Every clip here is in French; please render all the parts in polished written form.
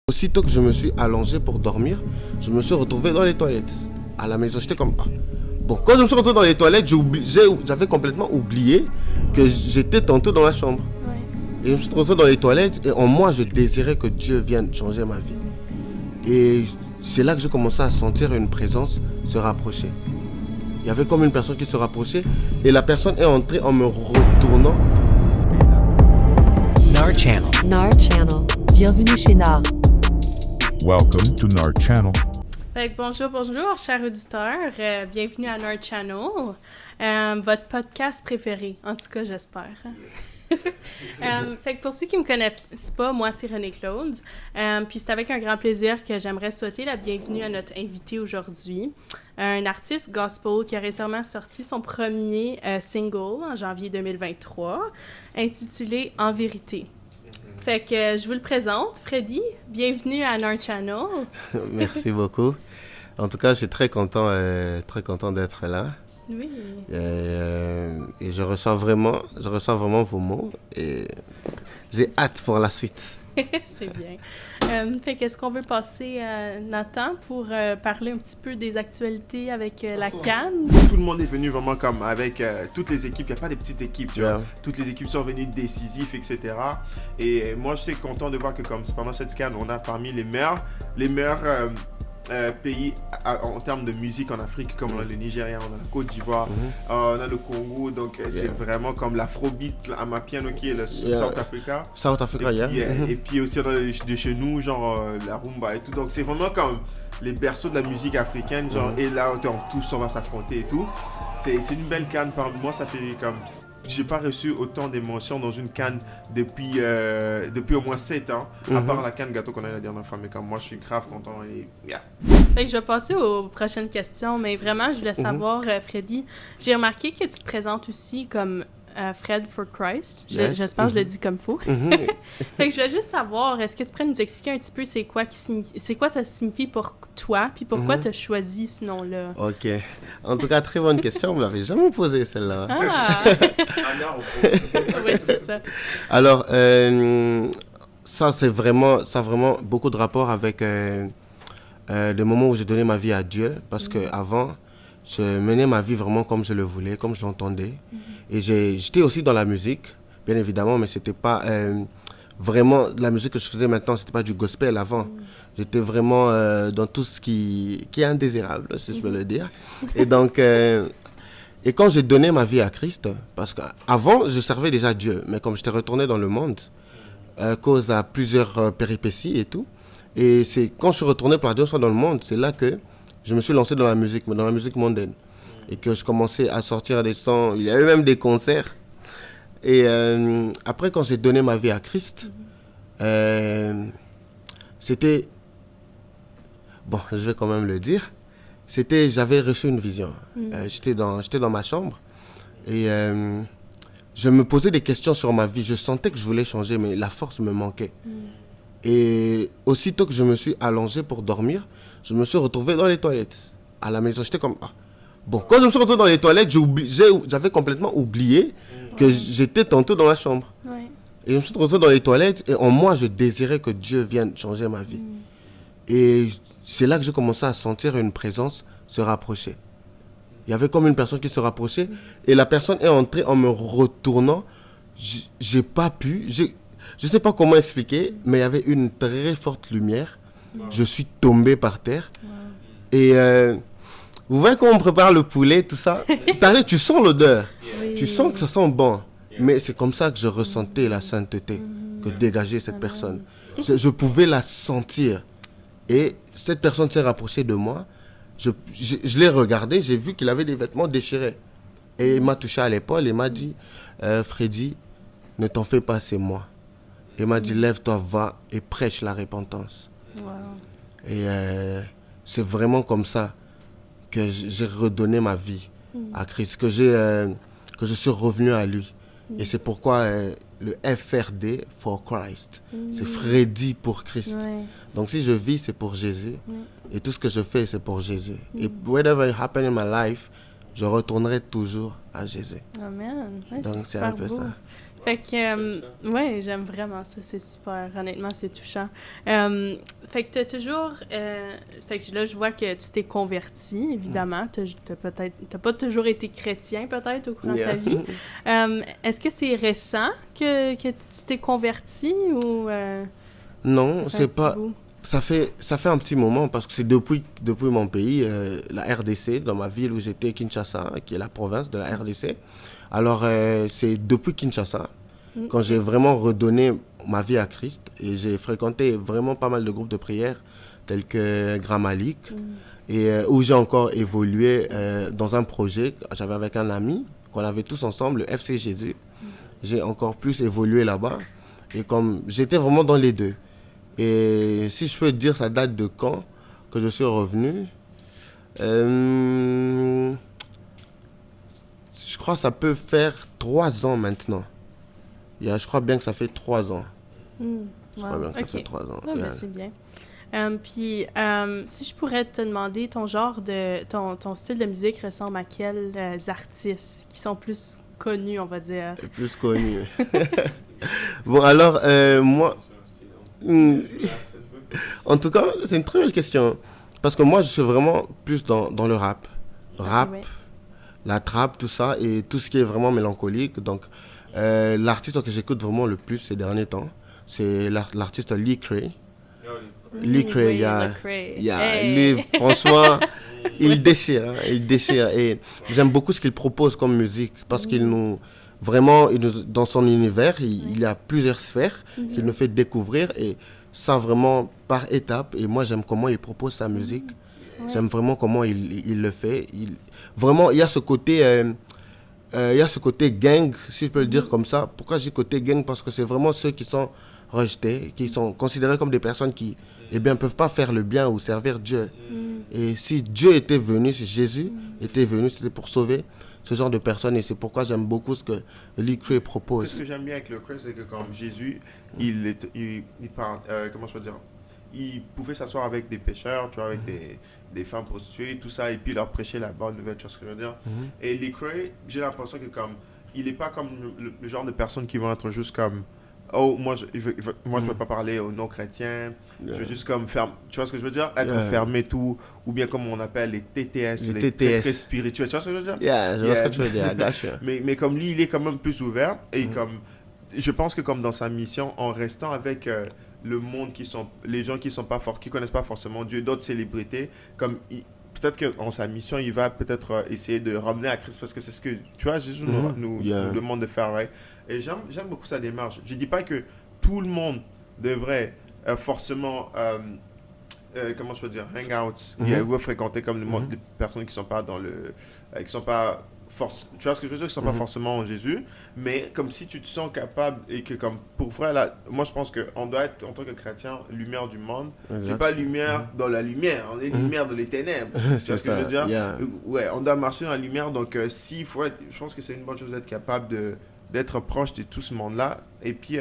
Aussitôt que je me suis allongé pour dormir, je me suis retrouvé dans les toilettes. À la maison, j'étais comme... Bon, quand je me suis retrouvé dans les toilettes, j'avais complètement oublié que j'étais tantôt dans la chambre. Ouais. Et je me suis retrouvé dans les toilettes et en moi, je désirais que Dieu vienne changer ma vie. Et c'est là que j'ai commencé à sentir une présence se rapprocher. Il y avait comme une personne qui se rapprochait et la personne est entrée en me retournant. NAR Channel. NAR Channel. Bienvenue chez NAR. Welcome to NAR Channel. Fait que bonjour, chers auditeurs. Bienvenue à NAR Channel, votre podcast préféré. En tout cas, j'espère. Fait que pour ceux qui me connaissent pas, moi, c'est René-Claude. Puis c'est avec un grand plaisir que j'aimerais souhaiter la bienvenue à notre invité aujourd'hui. Un artiste gospel qui a récemment sorti son premier single en janvier 2023, intitulé « En vérité ». Fait que je vous le présente, Freddy. Bienvenue à NAR Channel. Merci beaucoup. En tout cas, je suis très content d'être là. Oui. Et je ressens vraiment vos mots et j'ai hâte pour la suite. C'est bien. Fait qu'est-ce qu'on veut passer à Nathan pour parler un petit peu des actualités avec la CAN? Tout le monde est venu vraiment comme avec toutes les équipes. Il n'y a pas des petites équipes, tu vois. Toutes les équipes sont venues décisives, etc. Et moi, je suis content de voir que comme pendant cette CAN, on a parmi les meilleurs pays en termes de musique en Afrique, comme on a le Nigeria, on a la Côte d'Ivoire, on a le Congo, donc c'est vraiment comme l'afrobeat, Amapiano qui est le South Africa. South Africa, Et puis aussi on a de chez nous, genre la rumba et tout, donc c'est vraiment comme les berceaux de la musique africaine, genre, et là tous on va s'affronter et tout. C'est une belle canne, moi ça fait comme... J'ai pas reçu autant d'émotions dans une canne depuis au moins 7 ans, à part la canne gâteau qu'on a eu la dernière fois, mais comme moi je suis grave content et yeah. Fait que je vais passer aux prochaines questions, mais vraiment je voulais savoir, Freddy, j'ai remarqué que tu te présentes aussi comme Fred for Christ. J'espère que je le dis comme faux. Fait que je voulais juste savoir, est-ce que tu pourrais nous expliquer un petit peu c'est quoi ça signifie pour toi, puis pourquoi tu as choisi ce nom-là? Ok. En tout cas, très bonne question. Vous ne l'avez jamais posée, celle-là. Ah! Oui, c'est ça. Alors, ça a vraiment beaucoup de rapport avec le moment où j'ai donné ma vie à Dieu. Parce qu'avant, je menais ma vie vraiment comme je le voulais, comme je l'entendais. Et j'étais aussi dans la musique, bien évidemment, mais c'était pas vraiment la musique que je faisais maintenant, c'était pas du gospel avant. J'étais vraiment dans tout ce qui est indésirable, si je peux le dire. Et donc, et quand j'ai donné ma vie à Christ, parce qu'avant, je servais déjà Dieu, mais comme j'étais retourné dans le monde, à cause à plusieurs péripéties et tout, et c'est quand je suis retourné pour la deuxième fois dans le monde, c'est là que je me suis lancé dans la musique, mais dans la musique mondaine. Et que je commençais à sortir des sons. Il y a eu même des concerts. Et après, quand j'ai donné ma vie à Christ, c'était... Bon, je vais quand même le dire. J'avais reçu une vision. J'étais dans ma chambre. Et je me posais des questions sur ma vie. Je sentais que je voulais changer, mais la force me manquait. Et aussitôt que je me suis allongé pour dormir, je me suis retrouvé dans les toilettes. À la maison, j'étais comme... Bon, quand je me suis retrouvé dans les toilettes, j'avais complètement oublié que j'étais tantôt dans la chambre. Ouais. Et je me suis retrouvé dans les toilettes et en moi, je désirais que Dieu vienne changer ma vie. Et c'est là que j'ai commencé à sentir une présence se rapprocher. Il y avait comme une personne qui se rapprochait et la personne est entrée en me retournant. J'ai pas pu, je sais pas comment expliquer, mais il y avait une très forte lumière. Je suis tombé par terre. Et... vous voyez comment on prépare le poulet, tout ça. Tu sens l'odeur. Oui. Tu sens que ça sent bon. Mais c'est comme ça que je ressentais la sainteté que dégageait cette personne. Je pouvais la sentir. Et cette personne s'est rapprochée de moi. Je l'ai regardé, j'ai vu qu'il avait des vêtements déchirés. Et il m'a touché à l'épaule et m'a dit, Freddy, ne t'en fais pas, c'est moi. Il m'a dit, lève-toi, va et prêche la repentance. Wow. Et c'est vraiment comme ça que j'ai redonné ma vie à Christ, que je suis revenu à lui. Et c'est pourquoi le FRD for Christ, c'est Freddy pour Christ. Ouais. Donc si je vis, c'est pour Jésus. Et tout ce que je fais, c'est pour Jésus. Et whatever happen in my life, je retournerai toujours à Jésus. Amen. Ouais, Donc c'est un peu beau. ça. Fait que, ouais, j'aime vraiment ça, c'est super. Honnêtement, c'est touchant. Fait que t'as toujours... fait que là, je vois que tu t'es converti, évidemment. T'as pas toujours été chrétien, peut-être, au cours de ta vie. Est-ce que c'est récent que tu t'es converti ou... Non, c'est pas... bout? Ça fait un petit moment parce que c'est depuis mon pays, la RDC, dans ma ville où j'étais, Kinshasa, qui est la province de la RDC. Alors, c'est depuis Kinshasa, quand j'ai vraiment redonné ma vie à Christ, et j'ai fréquenté vraiment pas mal de groupes de prière, tels que Grand Malik, et où j'ai encore évolué dans un projet que j'avais avec un ami, qu'on avait tous ensemble, le FC Jésus. J'ai encore plus évolué là-bas, et comme j'étais vraiment dans les deux. Et si je peux te dire, ça date de quand que je suis revenu. Je crois que ça peut faire 3 ans maintenant. Je crois bien que ça fait 3 ans. Je crois bien que ça fait 3 ans. Ah, ben, c'est bien. Puis, si je pourrais te demander ton genre de... Ton style de musique ressemble à quels artistes qui sont plus connus, on va dire? Plus connus. Bon, alors, moi... En tout cas, c'est une très belle question. Parce que moi, je suis vraiment plus dans le rap. Ouais. La trap, tout ça, et tout ce qui est vraiment mélancolique. Donc, l'artiste que j'écoute vraiment le plus ces derniers temps, c'est l'artiste Lee Cray. Lee Cray, lui, franchement, il déchire. Et j'aime beaucoup ce qu'il propose comme musique, parce qu'il nous... Vraiment, dans son univers, il y a plusieurs sphères qu'il nous fait découvrir, et ça vraiment par étapes. Et moi, j'aime comment il propose sa musique. J'aime vraiment comment il le fait. Vraiment, il y a ce côté gang, si je peux le dire comme ça. Pourquoi je dis côté gang? Parce que c'est vraiment ceux qui sont rejetés, qui sont considérés comme des personnes qui ne peuvent pas faire le bien ou servir Dieu. Et si Dieu était venu, si Jésus était venu, c'était pour sauver ce genre de personnes, et c'est pourquoi j'aime beaucoup ce que Lee Cray propose. Ce que j'aime bien avec le Cray, c'est que comme Jésus, comment je peux dire, il pouvait s'asseoir avec des pécheurs, tu vois, avec des femmes prostituées, tout ça, et puis leur prêcher la bonne nouvelle, tu vois ce que je veux dire. Et Lee Cray, j'ai l'impression que comme, il n'est pas comme le genre de personne qui va être juste comme, oh, moi je veux pas parler aux non-chrétiens, je veux juste comme faire, tu vois ce que je veux dire, être fermé tout, ou bien comme on appelle les TTS, les très spirituels, tu vois ce que je veux dire. Je vois ce que tu veux dire, gotcha. mais comme lui, il est quand même plus ouvert, et comme, je pense que comme dans sa mission, en restant avec le monde les gens qui connaissent pas forcément Dieu, d'autres célébrités, comme peut-être qu'en sa mission, il va peut-être essayer de ramener à Christ, parce que c'est ce que, tu vois, Jésus nous demande de faire, right? Et j'aime beaucoup sa démarche. Je dis pas que tout le monde devrait forcément, comment je peux dire, hangouts, ou fréquenter comme le monde des personnes qui sont pas qui sont pas tu vois ce que je veux dire, qui sont pas forcément en Jésus, mais comme si tu te sens capable, et que comme pour vrai là, moi je pense qu'on doit être en tant que chrétien lumière du monde. C'est pas lumière dans la lumière, on est lumière de les ténèbres. Tu vois ce que je veux dire? Ouais, on doit marcher dans la lumière, donc je pense que c'est une bonne chose d'être capable d'être proche de tout ce monde-là, et puis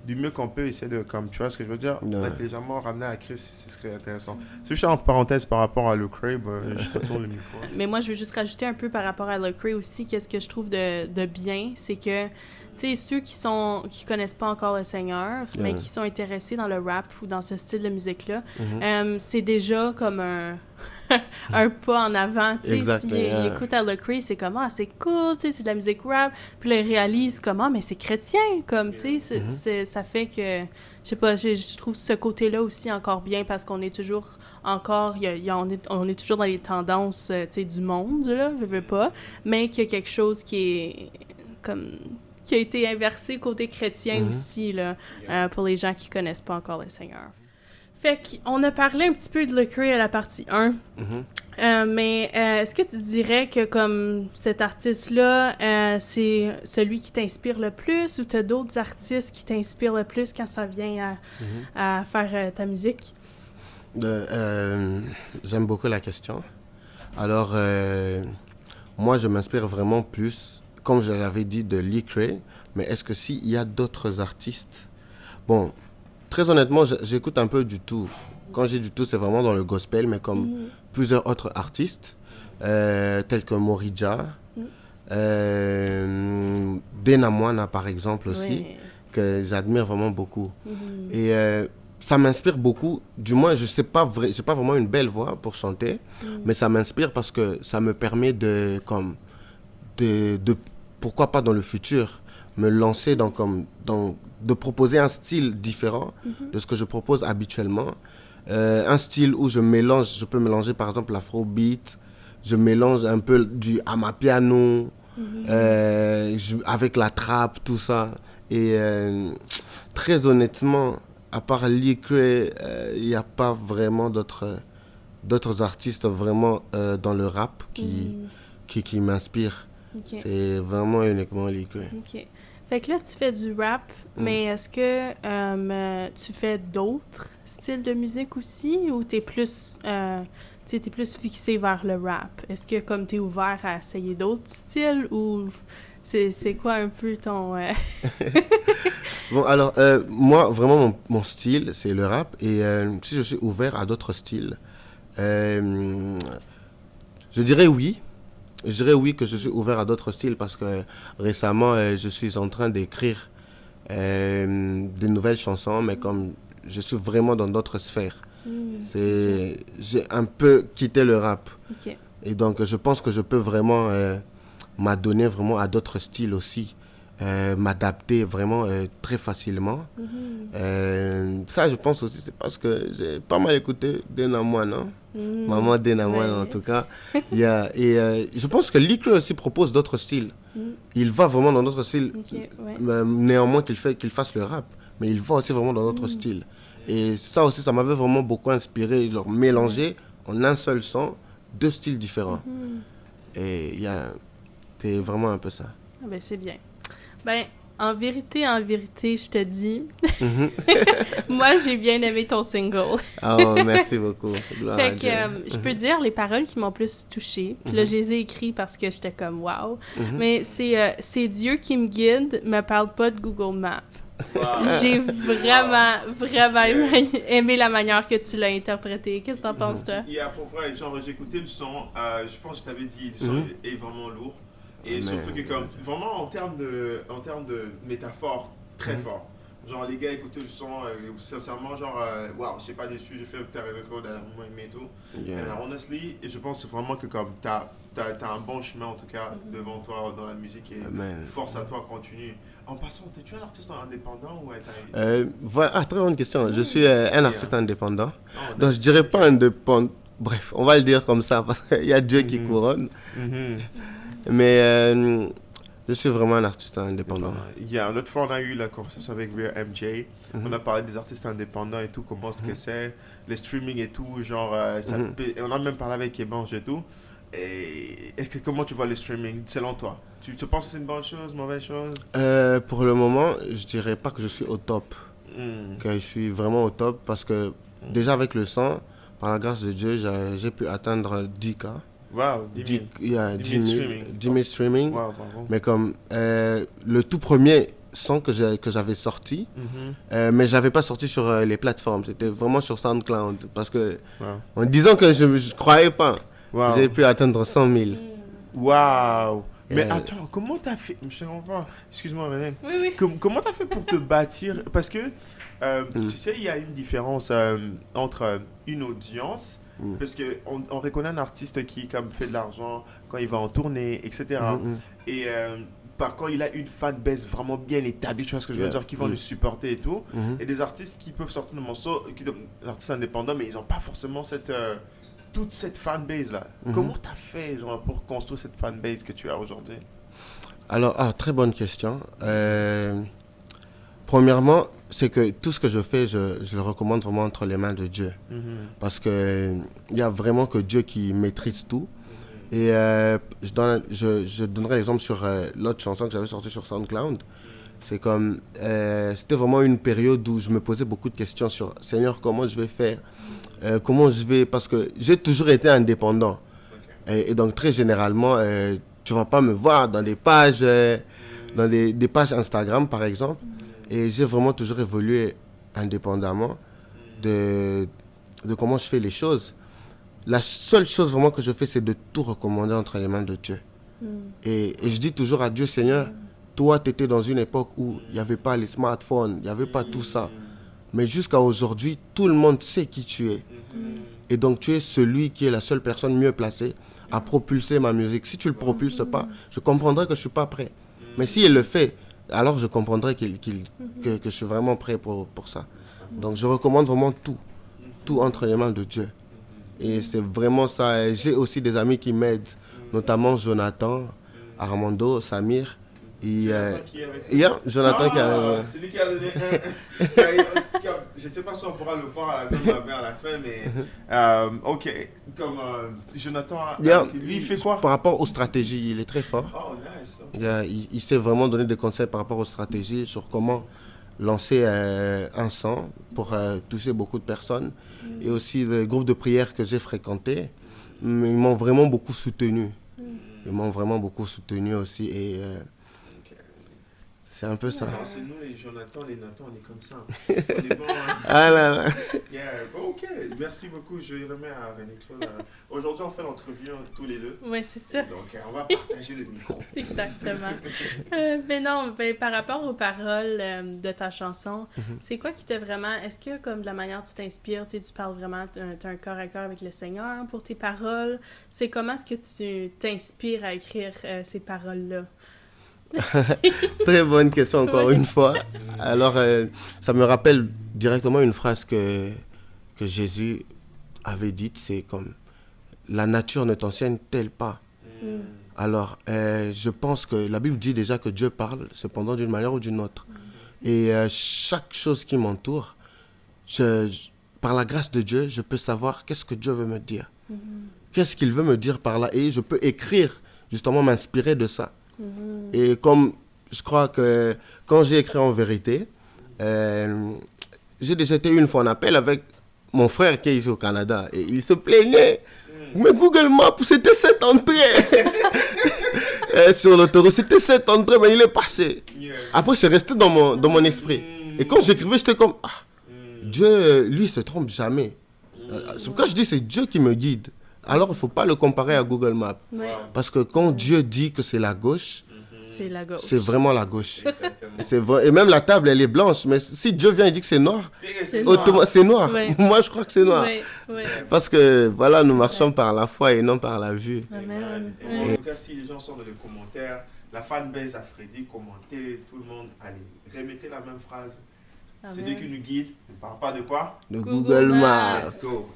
du mieux qu'on peut essayer de, comme, tu vois ce que je veux dire, d'être légèrement ramené à Christ, ce serait intéressant. C'est juste en parenthèse par rapport à Lee Cray, je retourne le micro. Mais moi, je veux juste rajouter un peu par rapport à Lee Cray aussi, qu'est-ce que je trouve de bien, c'est que, tu sais, ceux qui connaissent pas encore le Seigneur, mais qui sont intéressés dans le rap ou dans ce style de musique-là, c'est déjà comme un pas en avant, tu sais, s'ils écoutent à Lee Cray, c'est comme, c'est cool, tu sais, c'est de la musique rap, puis là, ils réalisent comment, mais c'est chrétien, comme, tu sais, ça fait que, je sais pas, je trouve ce côté-là aussi encore bien, parce qu'on est toujours encore, on est toujours dans les tendances, tu sais, du monde, là, je veux pas, mais qu'il y a quelque chose qui est, comme, qui a été inversé côté chrétien aussi, là, pour les gens qui connaissent pas encore le Seigneur. Fait qu'on a parlé un petit peu de Lee Cray à la partie 1, mais est-ce que tu dirais que comme cet artiste-là, c'est celui qui t'inspire le plus, ou t'as d'autres artistes qui t'inspirent le plus quand ça vient à faire ta musique? J'aime beaucoup la question. Alors, moi, je m'inspire vraiment plus, comme je l'avais dit, de Lee Cray, mais est-ce que s'il y a d'autres artistes? Bon, très honnêtement, j'écoute un peu du tout. Quand j'ai du tout, c'est vraiment dans le gospel, mais comme plusieurs autres artistes, tels que Morija, Dena Moana, par exemple, aussi, Ouais. que j'admire vraiment beaucoup. Mhm. Et ça m'inspire beaucoup. Du moins, je sais pas j'ai pas vraiment une belle voix pour chanter, mais ça m'inspire parce que ça me permet de pourquoi pas dans le futur, me lancer de proposer un style différent de ce que je propose habituellement. Un style où je peux mélanger par exemple l'afrobeat, je mélange un peu du amapiano, avec la trappe, tout ça. Et très honnêtement, à part Licrae, il n'y a pas vraiment d'autres artistes vraiment dans le rap qui m'inspirent. Ok. C'est vraiment uniquement Licrae. Ok. Fait que là, tu fais du rap, mais est-ce que tu fais d'autres styles de musique aussi ou t'es plus, t'es plus fixé vers le rap? Est-ce que comme t'es ouvert à essayer d'autres styles ou c'est quoi un peu ton... Bon, alors, moi, vraiment, mon style, c'est le rap. Et si je suis ouvert à d'autres styles, je dirais oui. Je dirais oui que je suis ouvert à d'autres styles parce que récemment, je suis en train d'écrire des nouvelles chansons, mais comme je suis vraiment dans d'autres sphères. J'ai un peu quitté le rap. Ok. Et donc, je pense que je peux vraiment m'adonner vraiment à d'autres styles aussi. M'adapter vraiment très facilement. Ça, je pense aussi, c'est parce que j'ai pas mal écouté Dena Moana, non? Maman Dena Moana, en tout cas. Je pense que Licrae aussi propose d'autres styles. Il va vraiment dans d'autres styles. Ok, ouais. Néanmoins qu'il fasse le rap, mais il va aussi vraiment dans d'autres styles. Et ça aussi, ça m'avait vraiment beaucoup inspiré, genre mélanger en un seul son deux styles différents. Et c'est vraiment un peu ça. Ah ben, c'est bien. Ben, en vérité, je te dis, moi, j'ai bien aimé ton single. Oh, merci beaucoup. Gloire à Fait Dieu. que je peux dire les paroles qui m'ont plus touchée. Puis là, je les ai écrites parce que j'étais comme wow. Mais c'est Dieu qui me guide, me parle pas de Google Maps. J'ai vraiment aimé la manière que tu l'as interprété. Qu'est-ce que t'en penses, toi? Pour vrai, genre, j'ai écouté le son, je pense que je t'avais dit, le son est vraiment lourd. Et surtout que, comme, vraiment en termes de métaphore, très fort. Genre, les gars écoutaient le son, sincèrement, genre, waouh, je sais pas déçu, j'ai fait Terre et Rétro, d'ailleurs, moi, aimé et tout. Yeah. And honestly, et je pense vraiment que, comme, t'as un bon chemin, en tout cas, devant toi dans la musique, et Amen. force à toi, continue. En passant, es-tu un artiste indépendant ou Voilà, très bonne question. Je suis un artiste indépendant. Oh, Donc, je dirais pas indépendant. Bref, on va le dire comme ça parce qu'il y a Dieu qui couronne. Mais je suis vraiment un artiste indépendant. L'autre fois, on a eu la conversation avec Real MJ. On a parlé des artistes indépendants et tout, comment ce que c'est, les streaming et tout. Genre, et on a même parlé avec Ebange et tout. Et comment tu vois le streaming selon toi? Tu penses que c'est une bonne chose, mauvaise chose? Pour le moment, je dirais pas que je suis au top. Que je suis vraiment au top parce que déjà avec le son, par la grâce de Dieu, j'ai pu atteindre 10K. Wow, 10 000. Il y a 10 000 streaming. 10 000 streaming. Wow, bravo. Mais comme le tout premier son que j'avais sorti, mais j'avais pas sorti sur les plateformes, c'était vraiment sur SoundCloud. Parce que en disant que je croyais pas, j'ai pu atteindre 100 000. Waouh! Mais attends, comment t'as fait? Je ne comprends pas. Excuse-moi, René. Oui. Comment t'as fait pour te bâtir? Parce que, tu sais, il y a une différence entre une audience, parce qu'on reconnaît un artiste qui comme, fait de l'argent quand il va en tournée, etc. Et par contre, il a une fanbase vraiment bien établie, tu vois ce que je veux dire, qui vont le supporter et tout. Et des artistes qui peuvent sortir de morceaux, des artistes indépendants, mais ils n'ont pas forcément toute cette fanbase là. Comment t'as fait genre, pour construire cette fanbase que tu as aujourd'hui? Alors, très bonne question. Premièrement, c'est que tout ce que je fais, je le recommande vraiment entre les mains de Dieu. Parce qu'il y a vraiment que Dieu qui maîtrise tout. Et je donnerai l'exemple sur l'autre chanson que j'avais sortie sur SoundCloud. C'est comme, c'était vraiment une période où je me posais beaucoup de questions sur Seigneur, comment je vais faire? Comment je vais, parce que j'ai toujours été indépendant. Et donc très généralement, tu vas pas me voir dans des pages, dans des pages Instagram par exemple. Et j'ai vraiment toujours évolué indépendamment de comment je fais les choses. La seule chose vraiment que je fais, c'est de tout recommander entre les mains de Dieu. Et je dis toujours à Dieu, Seigneur, toi, tu étais dans une époque où il n'y avait pas les smartphones, il n'y avait pas tout ça. Mais jusqu'à aujourd'hui, tout le monde sait qui tu es. Et donc, tu es celui qui est la seule personne mieux placée à propulser ma musique. Si tu ne le propulses pas, je comprendrai que je ne suis pas prêt. Mais s'il le fait, alors je comprendrai que je suis vraiment prêt pour ça. Donc, je recommande vraiment tout entre les mains de Dieu. Et c'est vraiment ça. J'ai aussi des amis qui m'aident, notamment Jonathan, Armando, Samir. Jonathan qui est avec nous. Jonathan qui est avec C'est lui qui a donné je ne sais pas si on pourra le voir à la fin, mais ok. Comme Jonathan, lui, il fait quoi? Par rapport aux stratégies, il est très fort. Oh, nice. Okay. Il sait vraiment donner des conseils par rapport aux stratégies sur comment lancer un son pour toucher beaucoup de personnes. Et aussi le groupe de prière que j'ai fréquenté, ils m'ont vraiment beaucoup soutenu. Ils m'ont vraiment beaucoup soutenu aussi. Et c'est un peu ça. Non, c'est nous les Jonathan, les Nathan, on est comme ça. On est bon. Ah là là. Yeah. Ok, merci beaucoup. Je remets à René-Claude. Aujourd'hui, on fait l'entrevue tous les deux. Oui, c'est ça. Donc, on va partager le micro. Exactement. Mais non, par rapport aux paroles de ta chanson, c'est quoi qui t'a vraiment... Est-ce que, comme de la manière dont tu t'inspires, tu parles vraiment, tu as un corps à corps avec le Seigneur pour tes paroles? C'est comment est-ce que tu t'inspires à écrire ces paroles-là? Très bonne question encore une fois. Alors, ça me rappelle directement une phrase que Jésus avait dite, c'est comme « La nature ne t'enseigne-t-elle pas ?» Alors, je pense que la Bible dit déjà que Dieu parle, cependant d'une manière ou d'une autre. Et chaque chose qui m'entoure, par la grâce de Dieu, je peux savoir qu'est-ce que Dieu veut me dire. Qu'est-ce qu'il veut me dire par là. Et je peux écrire, justement m'inspirer de ça. Et comme je crois que quand j'ai écrit En Vérité, j'ai déjà été une fois en appel avec mon frère qui est ici au Canada et il se plaignait. Mais Google Maps, c'était cette entrée. Sur l'autoroute, c'était cette entrée, mais il est passé. Après, c'est resté dans mon esprit. Et quand j'écrivais, j'étais comme, Dieu, lui, il se trompe jamais. C'est pourquoi je dis, c'est Dieu qui me guide. Alors, il ne faut pas le comparer à Google Maps. Ouais. Parce que quand Dieu dit que c'est la gauche, c'est la gauche. C'est vraiment la gauche. Et même la table, elle est blanche. Mais si Dieu vient et dit que c'est noir, c'est noir. C'est noir. Ouais. Moi, je crois que c'est noir. Ouais. Parce que, voilà, nous marchons par la foi et non par la vue. Amen. En tout cas, si les gens sont dans les commentaires, la fanbase à Freddy, commentez, tout le monde, allez, remettez la même phrase. Amen. C'est Dieu qui nous guide. Ne parle pas de quoi? De Google Maps. Let's go.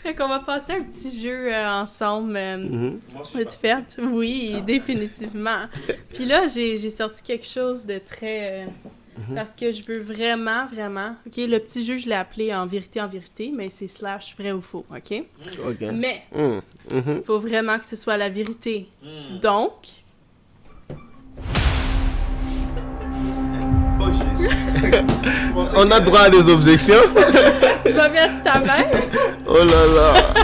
Fait qu'on va passer un petit jeu ensemble. Moi aussi, je Votre fête? Oui, définitivement. Puis là, j'ai sorti quelque chose de très... parce que je veux vraiment... OK, le petit jeu, je l'ai appelé en vérité, mais c'est / vrai ou faux, OK? OK. Mais, il faut vraiment que ce soit la vérité. Donc... Oh Jésus. On a droit à des objections. Tu vas mettre ta main? Oh là là.